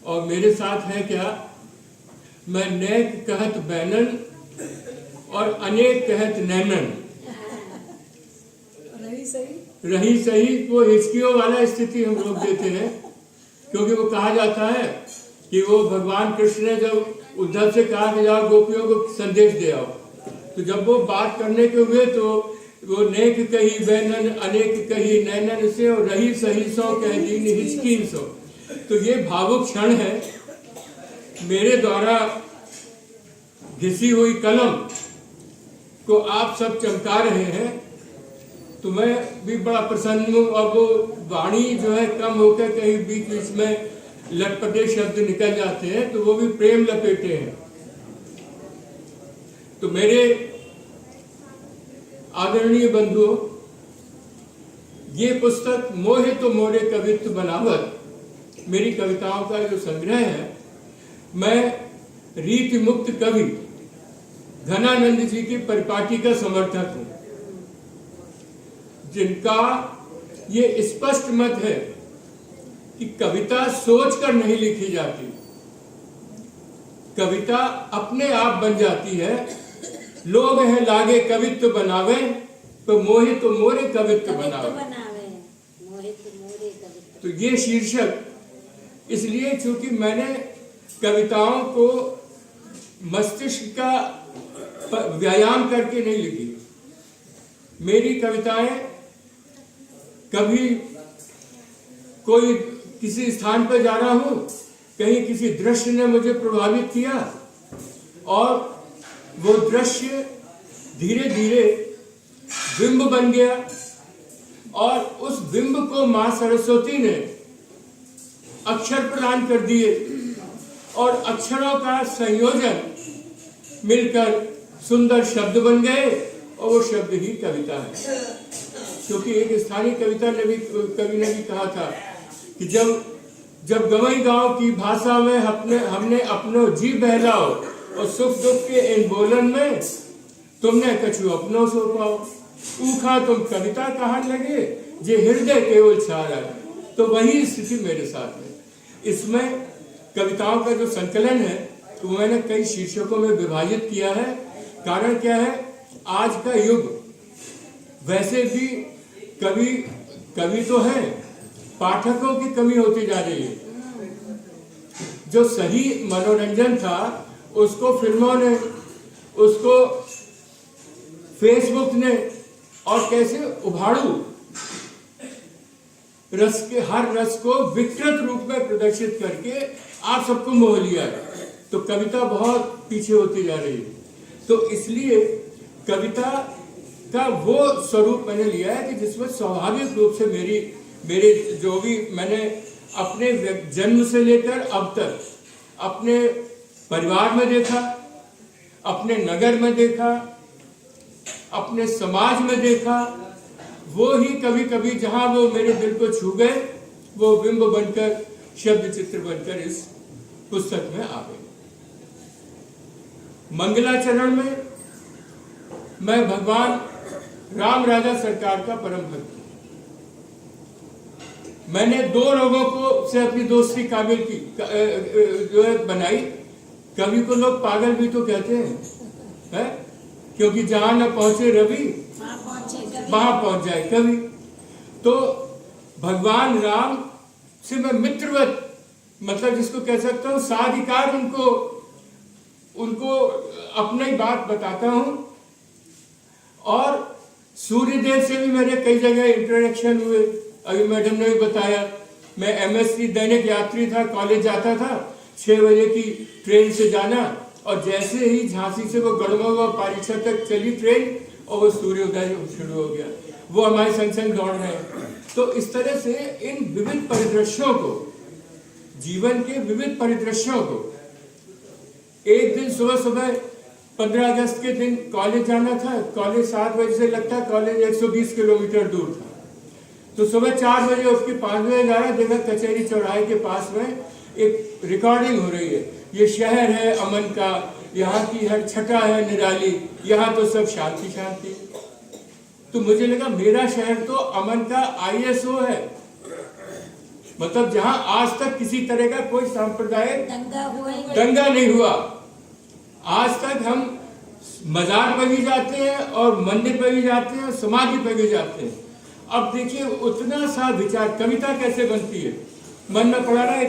और मेरे साथ है क्या, मैं नेक कहत बैनन और अनेक कहत नैनन। रही सही वो हिचकियों वाला स्थिति हम लोग देते हैं, क्योंकि वो कहा जाता है कि वो भगवान कृष्ण ने जब उद्धव से कहा कि जाओ गोपियों को संदेश दे आओ, तो जब वो बात करने के हुए तो वो नेक कही बैनन अनेक कही नैनन से और रही सही सो कह दीन हिचकीन सो। तो ये भावुक क्षण है। मेरे द्वारा घिसी हुई कलम को आप सब चमका रहे हैं, तो मैं भी बड़ा प्रसन्न हूँ। अब वो वाणी जो है कम होकर कहीं बीच बीच में लटपटे शब्द निकल जाते हैं, तो वो भी प्रेम लपेटे हैं। तो मेरे आदरणीय बंधुओं, ये पुस्तक मोहे तो मोरे कवित्व बनावत, मेरी कविताओं का जो संग्रह है, मैं रीति मुक्त कवि घनानंद जी की परिपाटी का समर्थक हूं, जिनका ये स्पष्ट मत है कि कविता सोचकर नहीं लिखी जाती, कविता अपने आप बन जाती है। लोग हैं लागे कवित्व बनावे, तो मोहे तो मोरे कवित्व बनावे। तो ये शीर्षक इसलिए चूंकि मैंने कविताओं को मस्तिष्क का व्यायाम करके नहीं लिखी। मेरी कविताएं कभी कोई किसी स्थान पर जा रहा हूं, कहीं किसी दृश्य ने मुझे प्रभावित किया और वो दृश्य धीरे धीरे बिंब बन गया, और उस बिंब को मां सरस्वती ने अक्षर प्रदान कर दिए, और अक्षरों का संयोजन मिलकर सुंदर शब्द बन गए, और वो शब्द ही कविता है। क्योंकि एक स्थानीय कवि ने भी कहा था कि जब गवई गांव की भाषा में हमने अपनो जी बहलाओ, और सुख दुख के इन बोलन में तुमने कछु अपनो सो पाओ। ऊखा तुम कविता कहां लगे, जे हृदय केवल छारा। तो वही स्थिति मेरे साथ है। इसमें कविताओं का जो संकलन है, तो मैंने कई शीर्षकों में विभाजित किया है। कारण क्या है, आज का युग वैसे भी कवि तो है, पाठकों की कमी होती जा रही है। जो सही मनोरंजन था उसको फिल्मों ने, उसको फेसबुक ने, और कैसे उभाड़ू रस के हर रस को विकृत रूप में प्रदर्शित करके आप सबको मोह लिया है। तो कविता बहुत पीछे होती जा रही है। तो इसलिए कविता का वो स्वरूप मैंने लिया है कि जिसमें स्वाभाविक रूप से मेरे जो भी मैंने अपने जन्म से लेकर अब तक अपने परिवार में देखा, अपने नगर में देखा, अपने समाज में देखा, वो ही कभी कभी जहां वो मेरे दिल को छू गए, वो बिंब बनकर, शब्द चित्र बनकर इस पुस्तक में आ गए। मंगलाचरण में मैं भगवान राम राजा सरकार का परम भक्त हूं। मैंने दो लोगों को से अपनी दोस्ती काबिल की जो है बनाई। कवि को लोग पागल भी तो कहते हैं, क्योंकि जहां न पहुंचे रवि वहां पहुंच जाए कवि। तो भगवान राम से मैं मित्रवत, मतलब जिसको कह सकता हूं साधिकार, उनको अपनी बात बताता हूं। और सूर्यदेव से भी मेरे कई जगह इंटरेक्शन हुए। अभी मैडम ने भी बताया, मैं एमएससी दैनिक यात्री था, कॉलेज जाता था, 6 बजे की ट्रेन से जाना, और जैसे ही झांसी से वो गढ़वा पारीक्षा तक चली ट्रेन, और वो सूर्योदय शुरू हो गया, वो हमारे संग संग दौड़ रहे हैं। तो इस तरह से इन विविध परिदृश्यों को, जीवन के विविध परिदृश्यों को, एक दिन सुबह 15 अगस्त के दिन कॉलेज जाना था। कॉलेज 7 बजे से लगता, कॉलेज 120 किलोमीटर दूर था। तो सुबह 4 बजे उठ के 5 बजे जा रहा, देखा कचहरी चौराहे के पास में एक रिकॉर्डिंग हो रही है। ये शहर है अमन का, यहाँ की हर छटा है निराली, यहाँ तो सब शांति शांति। तो मुझे लगा मेरा शहर तो अमन का ISO है, मतलब जहां आज तक किसी तरह का कोई सांप्रदायिक दंगा नहीं हुआ। आज तक हम मजार पर भी जाते हैं और मंदिर पर भी जाते हैं, समाधि पर भी जाते हैं। अब देखिए उतना सा विचार, कविता कैसे बनती है, मन में पड़ा रहा है।